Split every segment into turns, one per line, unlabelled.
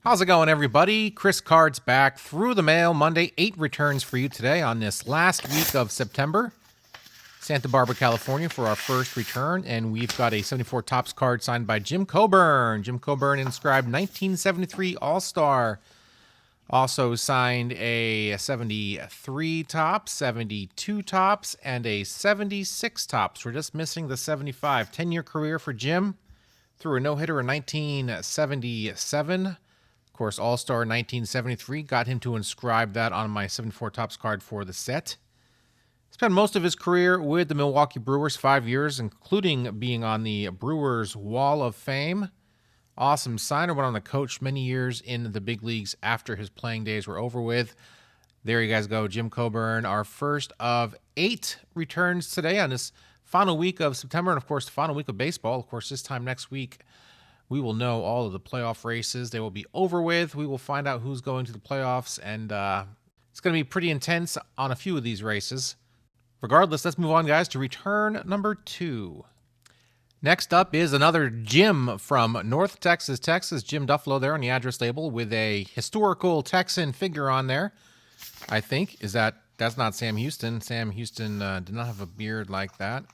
How's it going, everybody? Chris Card's back through the mail Monday. 8 returns for you today on this last week of September. Santa Barbara, California for our first return, and we've got a 74 Topps card signed by Jim Coburn. Jim Coburn inscribed 1973 All-Star. Also signed a 73 Topps, 72 Topps, and a 76 Topps. We're just missing the 75. 10-year career for Jim. Threw a no-hitter in 1977. Of course, All-Star 1973 got him to inscribe that on my 74 Topps card for the set. Spent most of his career with the Milwaukee Brewers, 5 years, including being on the Brewers Wall of Fame. Awesome signer, went on to coach many years in the big leagues after his playing days were over with. There you guys go, Jim Coburn, our first of 8 returns today on this final week of September, and of course, the final week of baseball. Of course, this time next week, we will know all of the playoff races. They will be over with. We will find out who's going to the playoffs, and it's going to be pretty intense on a few of these races. Regardless, let's move on, guys, to return number 2. Next up is another Jim from North Texas, Jim Duffalo there on the address label with a historical Texan figure on there, I think. That's not Sam Houston. Sam Houston did not have a beard like that.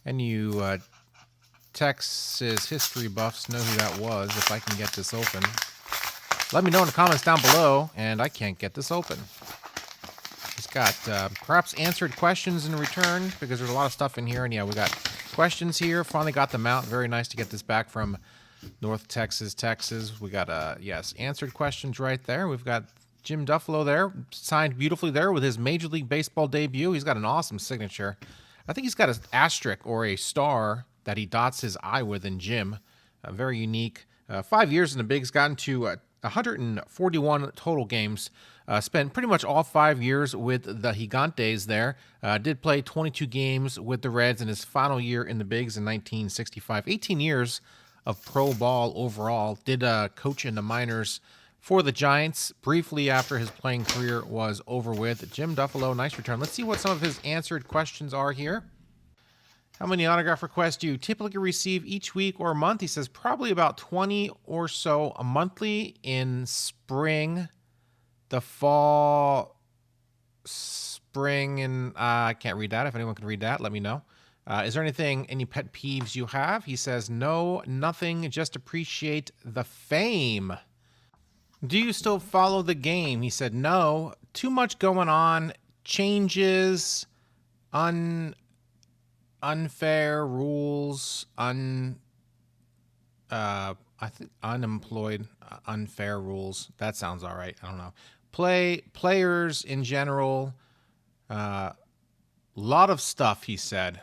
And you Texas history buffs know who that was, if I can get this open. Let me know in the comments down below, and I can't get this open. It's got perhaps answered questions in return, because there's a lot of stuff in here, and yeah, we got questions here. Finally got them out. Very nice to get this back from North Texas, Texas. We got, yes, answered questions right there. We've got Jim Duffalo there, signed beautifully there with his Major League Baseball debut. He's got an awesome signature. I think he's got an asterisk or a star that he dots his eye with in Jim. Very unique. 5 years in the bigs, gotten to 141 total games. Spent pretty much all 5 years with the Gigantes there. Did play 22 games with the Reds in his final year in the bigs in 1965. 18 years of pro ball overall. Did coach in the minors for the Giants briefly after his playing career was over with. Jim Duffalo, nice return. Let's see what some of his answered questions are here. How many autograph requests do you typically receive each week or month? He says probably about 20 or so a monthly in spring, the fall, spring, and I can't read that. If anyone can read that, let me know. Is there any pet peeves you have? He says, no, nothing, just appreciate the fame. Do you still follow the game? He said, no, too much going on, changes, unfair rules, I think unemployed, unfair rules. That sounds all right. I don't know. Players in general, lot of stuff, he said.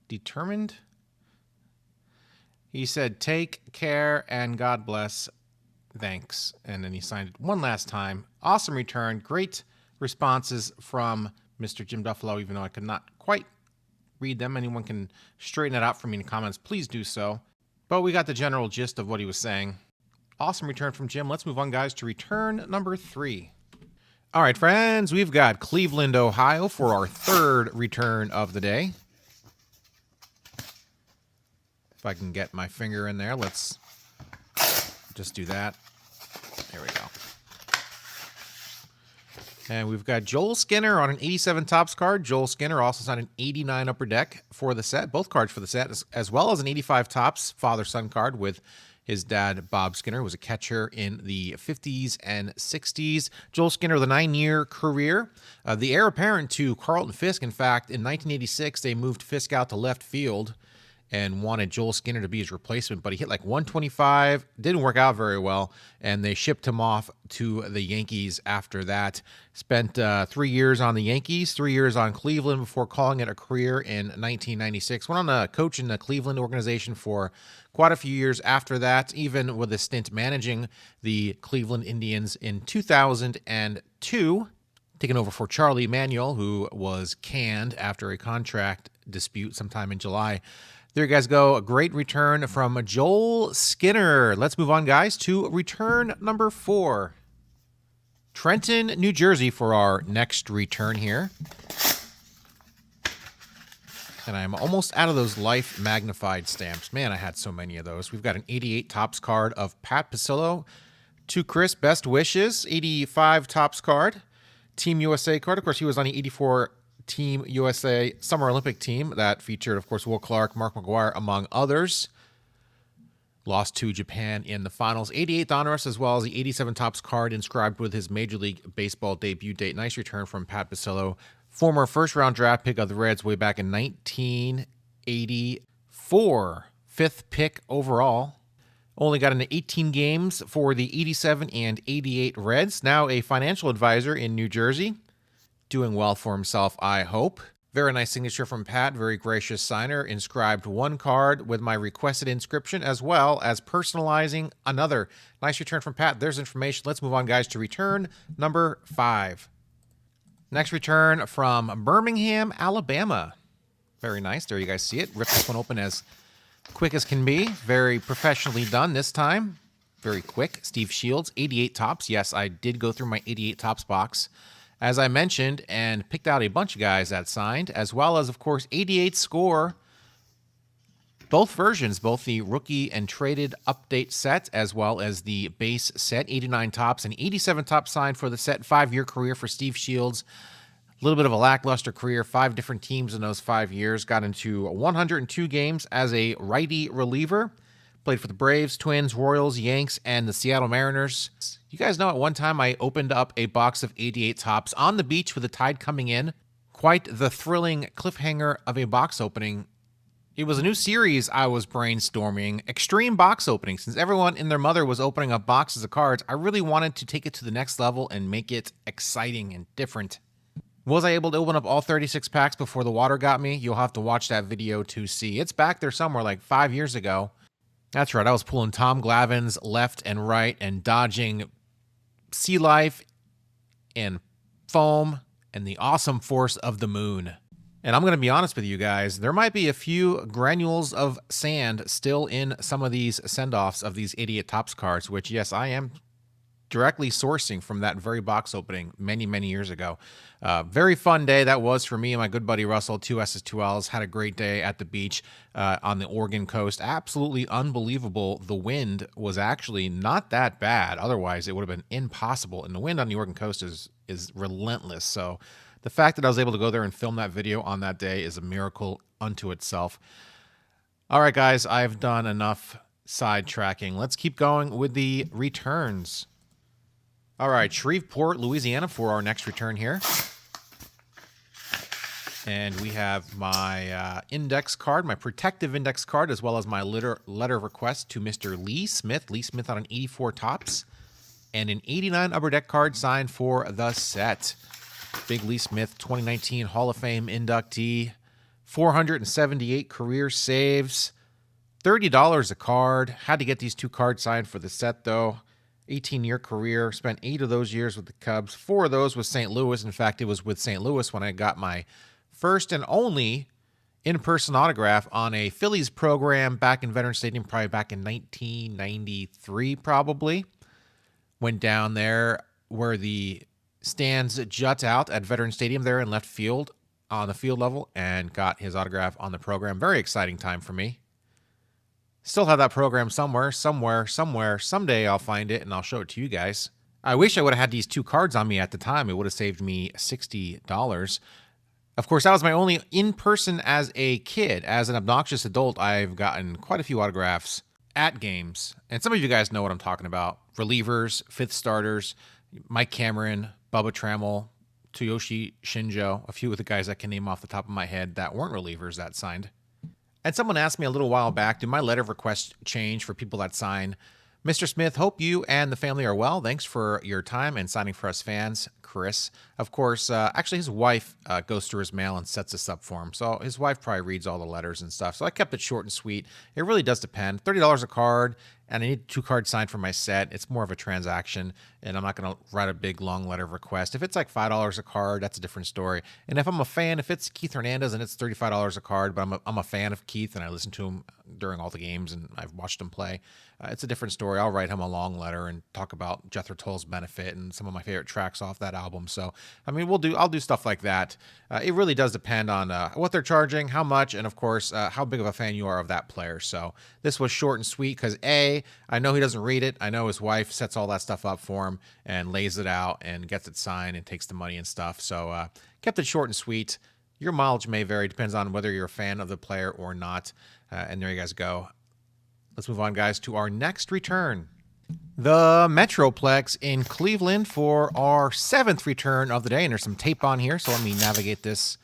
Determined? He said, take care and God bless. Thanks. And then he signed it one last time. Awesome return. Great responses from Mr. Jim Duffalo, even though I could not quite read them. Anyone can straighten it out for me in the comments, please do so. But we got the general gist of what he was saying. Awesome return from Jim. Let's move on, guys, to return number 3. All right, friends, we've got Cleveland, Ohio for our 3rd return of the day. If I can get my finger in there, let's just do that. There we go. And we've got Joel Skinner on an 87 Topps card. Joel Skinner also signed an 89 Upper Deck for the set, both cards for the set, as well as an 85 Topps father-son card with his dad, Bob Skinner, who was a catcher in the 50s and 60s. Joel Skinner with a 9-year career. The heir apparent to Carlton Fisk. In fact, in 1986, they moved Fisk out to left field and wanted Joel Skinner to be his replacement, but he hit like 125, didn't work out very well, and they shipped him off to the Yankees after that. Spent 3 years on the Yankees, 3 years on Cleveland before calling it a career in 1996. Went on to coach in the Cleveland organization for quite a few years after that, even with a stint managing the Cleveland Indians in 2002. Taking over for Charlie Manuel, who was canned after a contract dispute sometime in July. There you guys go. A great return from Joel Skinner. Let's move on, guys, to return number 4. Trenton, New Jersey for our next return here. And I'm almost out of those Life magnified stamps. Man, I had so many of those. We've got an 88 Topps card of Pat Pillo. To Chris, best wishes. 85 Topps card. Team USA card. Of course, he was on the 84 Team USA Summer Olympic team. That featured, of course, Will Clark, Mark McGuire, among others. Lost to Japan in the finals. 88th honors, as well as the 87 Topps card inscribed with his Major League Baseball debut date. Nice return from Pat Pillo, former first-round draft pick of the Reds way back in 1984. Fifth pick overall. Only got into 18 games for the 87 and 88 Reds. Now a financial advisor in New Jersey. Doing well for himself, I hope. Very nice signature from Pat, very gracious signer. Inscribed one card with my requested inscription, as well as personalizing another. Nice return from Pat. There's information. Let's move on, guys, to return number 5. Next return from Birmingham, Alabama. Very nice. There you guys see it. Rip this one open as quick as can be. Very professionally done this time. Very quick. Steve Shields, 88 Topps. Yes, I did go through my 88 Topps box, as I mentioned, and picked out a bunch of guys that signed, as well as, of course, 88 score. Both versions, both the rookie and traded update set, as well as the base set. 89 Topps and 87 Topps signed for the set. 5-year career for Steve Shields. A little bit of a lackluster career. 5 different teams in those 5 years. Got into 102 games as a righty reliever. Played for the Braves, Twins, Royals, Yanks, and the Seattle Mariners. You guys know at one time I opened up a box of 88 Topps on the beach with the tide coming in. Quite the thrilling cliffhanger of a box opening. It was a new series I was brainstorming, Extreme Box Opening. Since everyone and their mother was opening up boxes of cards, I really wanted to take it to the next level and make it exciting and different. Was I able to open up all 36 packs before the water got me? You'll have to watch that video to see. It's back there somewhere like 5 years ago. That's right, I was pulling Tom Glavine's left and right and dodging Sea Life and Foam and the awesome force of the moon. And I'm going to be honest with you guys, there might be a few granules of sand still in some of these send-offs of these 88 Topps cards, which, yes, I am directly sourcing from that very box opening many, many years ago. Very fun day that was for me and my good buddy Russell, 2S's, 2L's. Had a great day at the beach on the Oregon coast. Absolutely unbelievable. The wind was actually not that bad. Otherwise, it would have been impossible. And the wind on the Oregon coast is relentless. So the fact that I was able to go there and film that video on that day is a miracle unto itself. All right, guys, I've done enough sidetracking. Let's keep going with the returns. All right, Shreveport, Louisiana for our next return here. And we have my index card, my protective index card, as well as my letter of request to Mr. Lee Smith. Lee Smith on an 84 Topps. And an 89 Upper Deck card signed for the set. Big Lee Smith, 2019 Hall of Fame inductee. 478 career saves. $30 a card. Had to get these 2 cards signed for the set, though. 18-year career. Spent 8 of those years with the Cubs. 4 of those with St. Louis. In fact, it was with St. Louis when I got my first and only in-person autograph on a Phillies program back in Veterans Stadium, probably back in 1993, probably. Went down there where the stands jut out at Veterans Stadium there in left field on the field level and got his autograph on the program. Very exciting time for me. Still have that program somewhere. Someday I'll find it and I'll show it to you guys. I wish I would have had these 2 cards on me at the time. It would have saved me $60. Of course, that was my only in-person as a kid. As an obnoxious adult, I've gotten quite a few autographs at games. And some of you guys know what I'm talking about. Relievers, 5th starters, Mike Cameron, Bubba Trammell, Toyoshi Shinjo, a few of the guys I can name off the top of my head that weren't relievers that signed. And someone asked me a little while back, do my letter of request change for people that sign? Mr. Smith, hope you and the family are well. Thanks for your time and signing for us fans, Chris. Of course, actually his wife goes through his mail and sets this up for him. So his wife probably reads all the letters and stuff. So I kept it short and sweet. It really does depend. $30 a card and I need 2 cards signed for my set. It's more of a transaction, and I'm not going to write a big long letter of request. If it's like $5 a card, that's a different story. And if I'm a fan, if it's Keith Hernandez and it's $35 a card, but I'm a fan of Keith and I listen to him during all the games and I've watched him play, it's a different story. I'll write him a long letter and talk about Jethro Tull's Benefit and some of my favorite tracks off that album. So, I mean, I'll do stuff like that. It really does depend on what they're charging, how much, and of course, how big of a fan you are of that player. So this was short and sweet because I know he doesn't read it. I know his wife sets all that stuff up for him and lays it out and gets it signed and takes the money and stuff. So kept it short and sweet. Your mileage may vary, depends on whether you're a fan of the player or not. And there you guys go. Let's move on, guys, to our next return. The Metroplex in Cleveland for our 7th return of the day. And there's some tape on here, so let me navigate this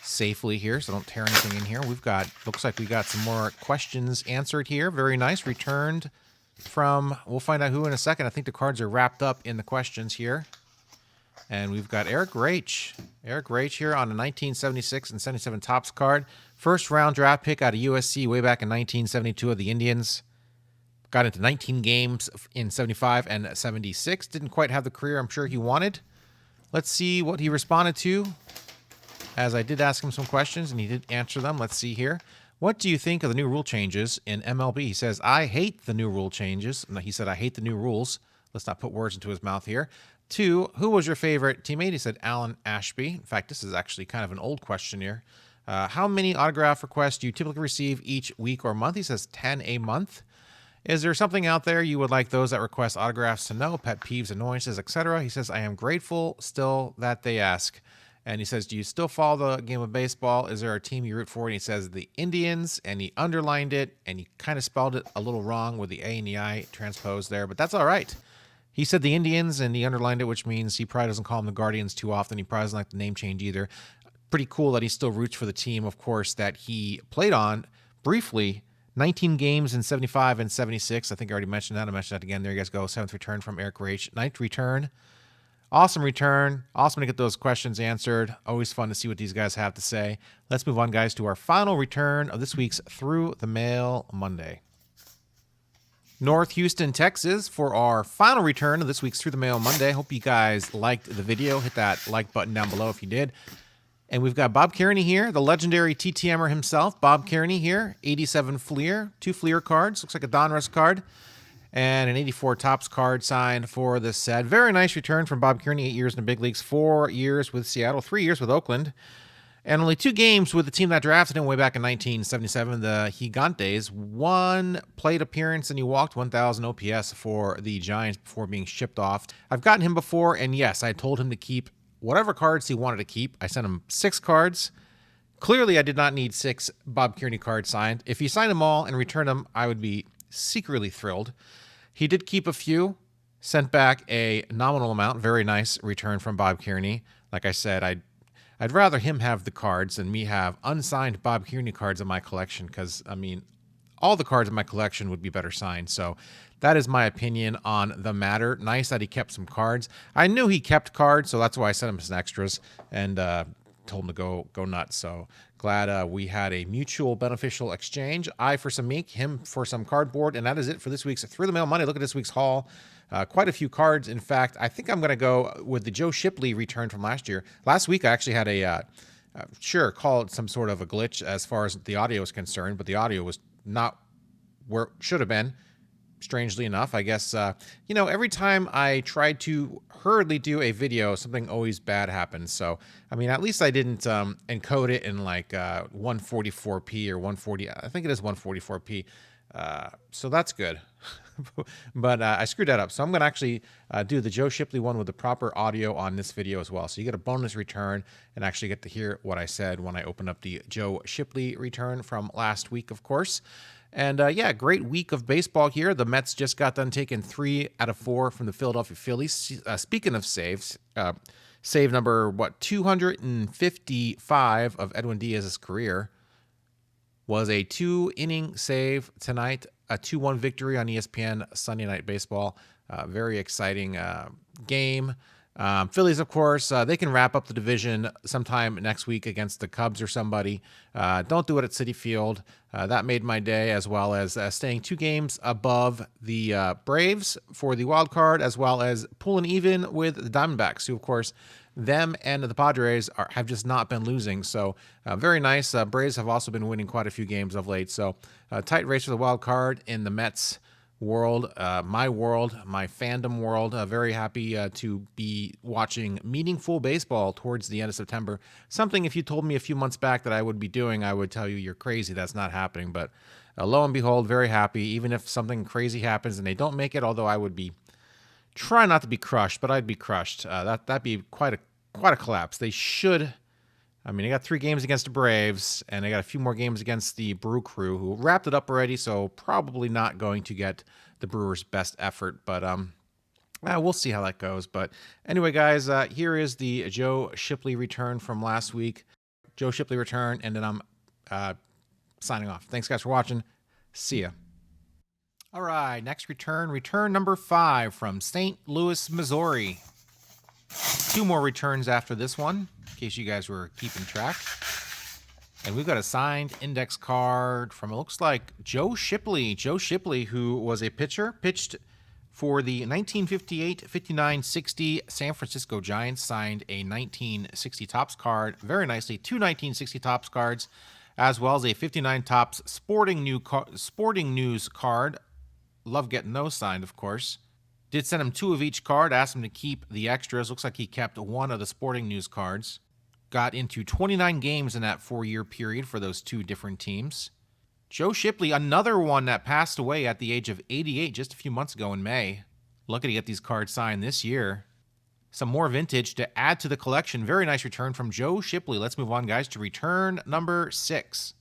safely here so I don't tear anything in here. Looks like we got some more questions answered here. Very nice. Returned from, we'll find out who in a second. I think the cards are wrapped up in the questions here. And we've got Eric Raich. Eric Raich here on a 1976 and 77 Topps card. First round draft pick out of USC way back in 1972 of the Indians. Got into 19 games in 75 and 76. Didn't quite have the career I'm sure he wanted. Let's see what he responded to, as I did ask him some questions and he did answer them. Let's see here. What do you think of the new rule changes in MLB? He says, I hate the new rule changes. No, he said, I hate the new rules. Let's not put words into his mouth here. 2, who was your favorite teammate? He said Alan Ashby. In fact, this is actually kind of an old question here. How many autograph requests do you typically receive each week or month? He says 10 a month. Is there something out there you would like those that request autographs to know? Pet peeves, annoyances, etc. He says, I am grateful still that they ask. And he says, do you still follow the game of baseball? Is there a team you root for? And he says the Indians, and he underlined it, and he kind of spelled it a little wrong with the A and the I transposed there, but that's all right. He said the Indians, and he underlined it, which means he probably doesn't call them the Guardians too often. He probably doesn't like the name change either. Pretty cool that he still roots for the team, of course, that he played on briefly. 19 games in 75 and 76. I think I already mentioned that. I mentioned that again. There you guys go. 7th return from Eric Raich. 9th return. Awesome return. Awesome to get those questions answered. Always fun to see what these guys have to say. Let's move on, guys, to our final return of this week's Through the Mail Monday. North Houston, Texas for our final return of this week's Through the Mail Monday. Hope you guys liked the video. Hit that like button down below if you did. And we've got Bob Kerney here, the legendary TTMer himself. Bob Kerney here, 87 Fleer, 2 Fleer cards. Looks like a Donruss card. And an 84 Topps card signed for this set. Very nice return from Bob Kerney. 8 years in the big leagues, 4 years with Seattle, 3 years with Oakland. And only 2 games with the team that drafted him way back in 1977, the Gigantes. 1 plate appearance, and he walked 1,000 OPS for the Giants before being shipped off. I've gotten him before, and yes, I told him to keep whatever cards he wanted to keep. I sent him 6 cards. Clearly, I did not need 6 Bob Kerney cards signed. If he signed them all and returned them, I would be secretly thrilled. He did keep a few, sent back a nominal amount. Very nice return from Bob Kerney. Like I said, I'd rather him have the cards than me have unsigned Bob Kerney cards in my collection because, I mean, all the cards in my collection would be better signed. So that is my opinion on the matter. Nice that he kept some cards. I knew he kept cards, so that's why I sent him some extras and told him to go nuts. So glad we had a mutual beneficial exchange. I for some ink, him for some cardboard, and that is it for this week's Through the Mail Monday. Look at this week's haul. Quite a few cards. In fact, I think I'm going to go with the Joe Shipley return from last year. Last week, I actually had a, call it some sort of a glitch as far as the audio is concerned, but the audio was not where it should have been, strangely enough. I guess, every time I tried to hurriedly do a video, something always bad happens. So, I mean, at least I didn't encode it in like 144p or 140. I think it is 144p. So that's good. But I screwed that up. So I'm going to actually do the Joe Shipley one with the proper audio on this video as well. So you get a bonus return and actually get to hear what I said when I opened up the Joe Shipley return from last week, of course. And great week of baseball here. The Mets just got done taking 3 out of 4 from the Philadelphia Phillies. Speaking of saves, save number, 255 of Edwin Diaz's career was a 2-inning save tonight, a 2-1 victory on ESPN Sunday Night Baseball. Very exciting game. Phillies, of course, they can wrap up the division sometime next week against the Cubs or somebody. Don't do it at Citi Field. That made my day, as well as staying 2 games above the Braves for the wild card, as well as pulling even with the Diamondbacks, who, of course, them and the Padres have just not been losing. So very nice. Braves have also been winning quite a few games of late. So tight race for the wild card in the Mets world, my fandom world. Very happy to be watching meaningful baseball towards the end of September. Something, if you told me a few months back that I would be doing, I would tell you you're crazy. That's not happening. But lo and behold, very happy. Even if something crazy happens and they don't make it, although I would be try not to be crushed, but I'd be crushed. That'd be quite a collapse. They should. I mean, they got 3 games against the Braves, and they got a few more games against the Brew Crew, who wrapped it up already, so probably not going to get the Brewers' best effort. But we'll see how that goes. But anyway, guys, here is the Joe Shipley return from last week. Joe Shipley return, and then I'm signing off. Thanks, guys, for watching. See ya. All right, next return number 5 from St. Louis, Missouri. 2 more returns after this one, in case you guys were keeping track. And we've got a signed index card from, it looks like, Joe Shipley. Joe Shipley, who was a pitcher, pitched for the 1958, 59, 60 San Francisco Giants, signed a 1960 Topps card very nicely. 2 1960 Topps cards, as well as a 59 Topps Sporting News card. Love getting those signed, of course. Did send him 2 of each card, asked him to keep the extras. Looks like he kept 1 of the Sporting News cards. Got into 29 games in that 4-year period for those 2 different teams. Joe Shipley, another one that passed away at the age of 88 just a few months ago in May. Lucky to get these cards signed this year. Some more vintage to add to the collection. Very nice return from Joe Shipley. Let's move on, guys, to return number 6.